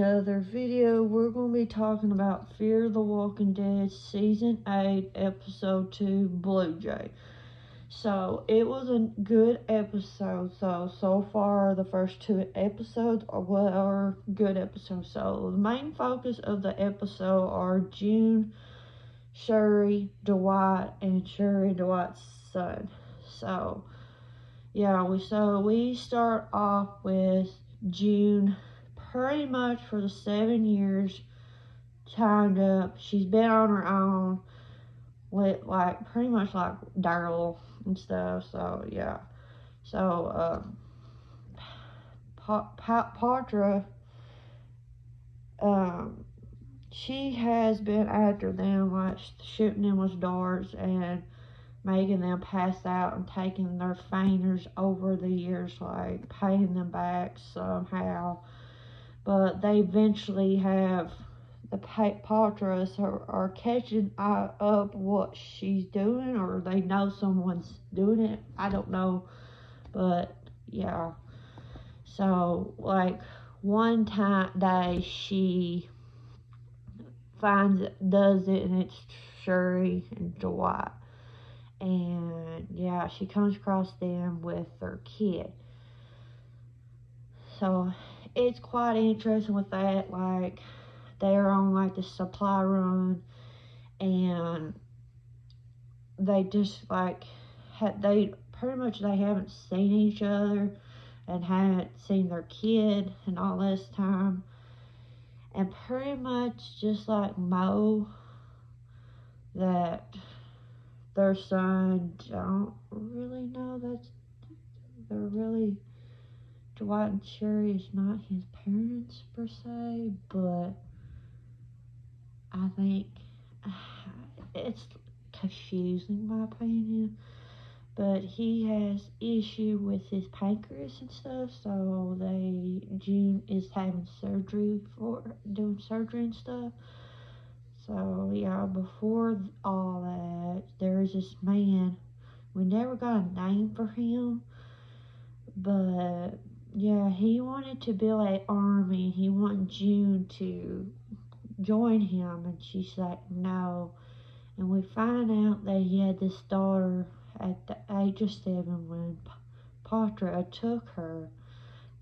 another video. We're going to be talking about Fear the Walking Dead Season 8, Episode 2, Blue Jay. So, it was a good episode. So far, the first two episodes are good episodes. So, the main focus of the episode are June, Shuri, Dwight, and Shuri and Dwight's son. So, yeah, we start off with June. Pretty much for the 7 years timed up. She's been on her own with pretty much like Daryl and stuff. So yeah. So Patra, she has been after them, like shooting them with darts and making them pass out and taking their fainters over the years, like paying them back somehow. But they eventually have the Patras are catching up what she's doing, or they know someone's doing it. I don't know, but yeah. So like one day she does it, and it's Shuri and Dwight, and yeah, she comes across them with their kid. So it's quite interesting with that. Like they're on like the supply run, and they just like they pretty much they haven't seen each other and haven't seen their kid in all this time, and pretty much just like Mo, that their son don't really know that they're really Dwight and Shuri is not his parents per se, but I think it's confusing in my opinion. But he has issue with his pancreas and stuff, so June is having surgery for doing surgery and stuff. So yeah, before all that, there is this man. We never got a name for him, but yeah, he wanted to build an army. He wanted June to join him, and she's like, no. And we find out that he had this daughter at the age of 7 when Patra took her,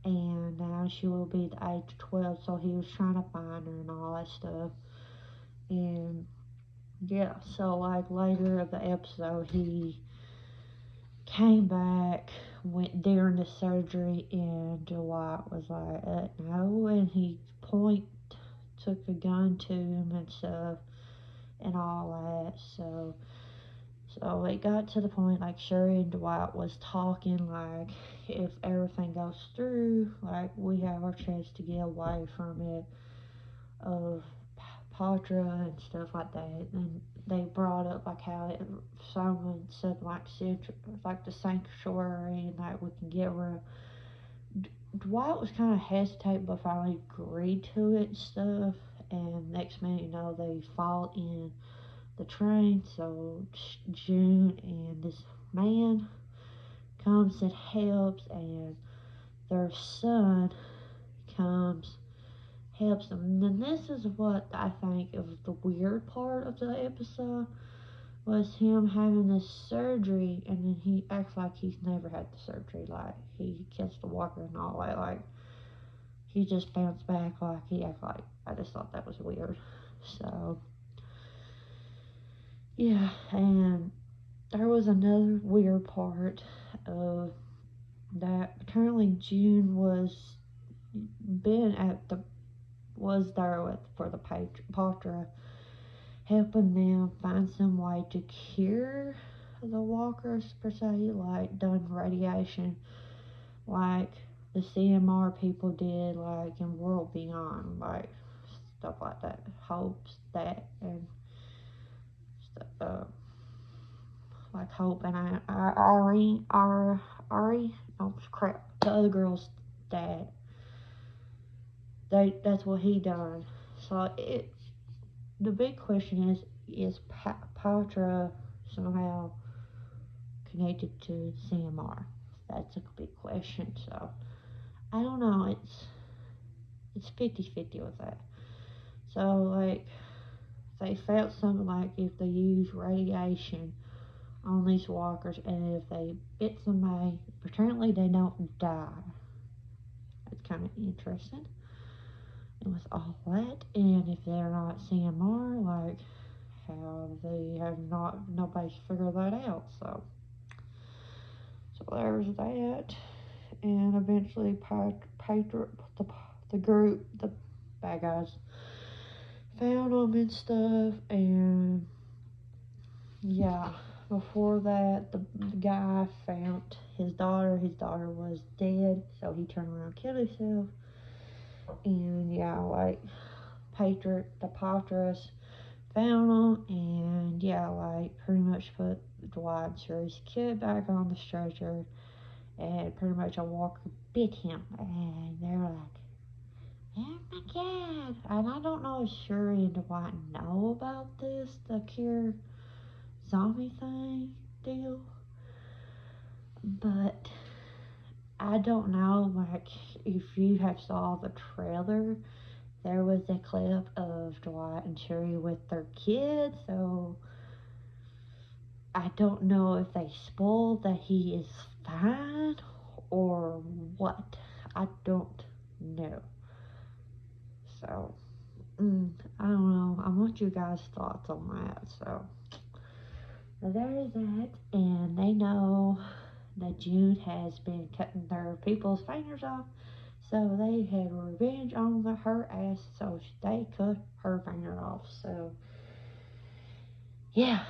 and now she will be the age of 12. So he was trying to find her and all that stuff. And yeah, so like later of the episode, he came back, went during the surgery, and Dwight was like, no, and he took a gun to him and stuff and all that. So it got to the point like Shuri and Dwight was talking, like if everything goes through, like we have our chance to get away from it, of Patra and stuff like that. And they brought up like how someone said like the sanctuary, and like we can get rid of. Dwight was kind of hesitant, but finally agreed to it and stuff. And next minute, you know, they fall in the train. So June and this man comes and helps, and their son comes, helps them. And then this is what I think of the weird part of the episode, was him having this surgery, and then he acts like he's never had the surgery. Like he gets the walker and all that. Like he just bounced back. Like he acts like. I just thought that was weird. So yeah, and there was another weird part of that. Apparently June was there for the Patra, helping them find some way to cure the walkers per se, like done radiation, like the CMR people did, like in World Beyond, like stuff like that. Hopes that and stuff, like Hope and Ari, oh crap, the other girl's dad. That's what he done. So the big question is Patra somehow connected to CMR? That's a big question. So I don't know. it's 50-50 with that. So, like, they felt something like if they use radiation on these walkers and if they bit somebody, apparently they don't die. It's kind of interesting. And with all that, and if they're not CMR, like, how they have not, nobody's figured that out. So there's that. And eventually, the group, the bad guys, found them and stuff. And yeah, before that, the guy found his daughter. His daughter was dead, so he turned around and killed himself. And yeah, like, the Patras found them, and yeah, like, pretty much put Dwight and Sherry's kid back on the stretcher, and pretty much a walker bit him, and they're like, oh my god. And I don't know if Shuri and Dwight know about this, the cure zombie thing deal, but I don't know, like, if you have saw the trailer, there was a clip of Dwight and Shuri with their kids, so I don't know if they spoiled that he is fine or what. I don't know. So, I don't know. I want you guys' thoughts on that. So, there is that. And they know that June has been cutting their people's fingers off. So, they had revenge on her ass. So, they cut her finger off. So, yeah.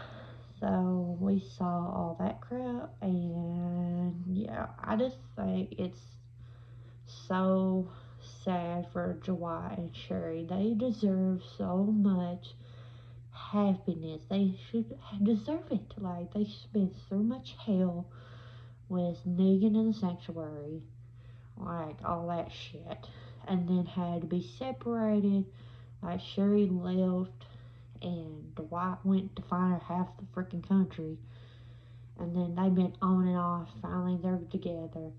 So we saw all that crap, and yeah, I just think it's so sad for Dwight and Sherry. They deserve so much happiness. They should deserve it. Like, they spent so much hell with Negan in the sanctuary, like all that shit, and then had to be separated. Like, Sherry left, and Dwight went to find her half the freaking country. And then they've been on and off. Finally, they're together.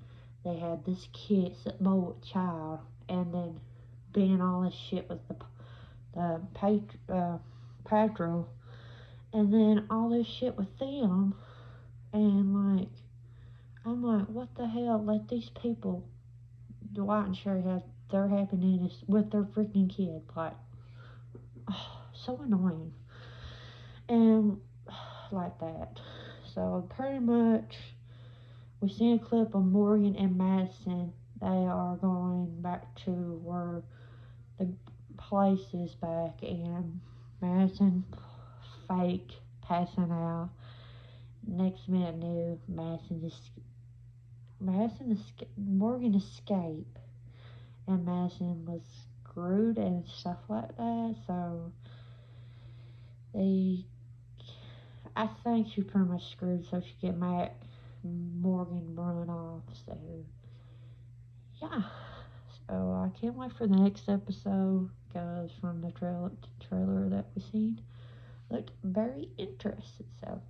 They had this kid, boy, child, and then being all this shit with the Patro, and then all this shit with them. And like, I'm like, what the hell? Let these people, Dwight and Sherry, have their happiness with their freaking kid. Like, oh, so annoying. And like that. So pretty much, we see a clip of Morgan and Madison. They are going back to where the place is back, and Madison fake passing out. Next minute, knew Morgan escaped, and Madison was screwed and stuff like that. So I think she pretty much screwed, so she get Morgan run off. So yeah. So I can't wait for the next episode, because from the trailer that we seen, looked very interesting. So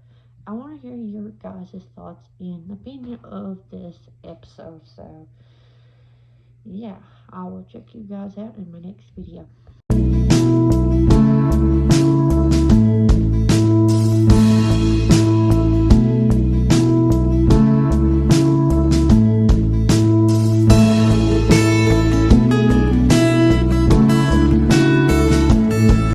I want to hear your guys' thoughts and opinion of this episode. So yeah, I will check you guys out in my next video.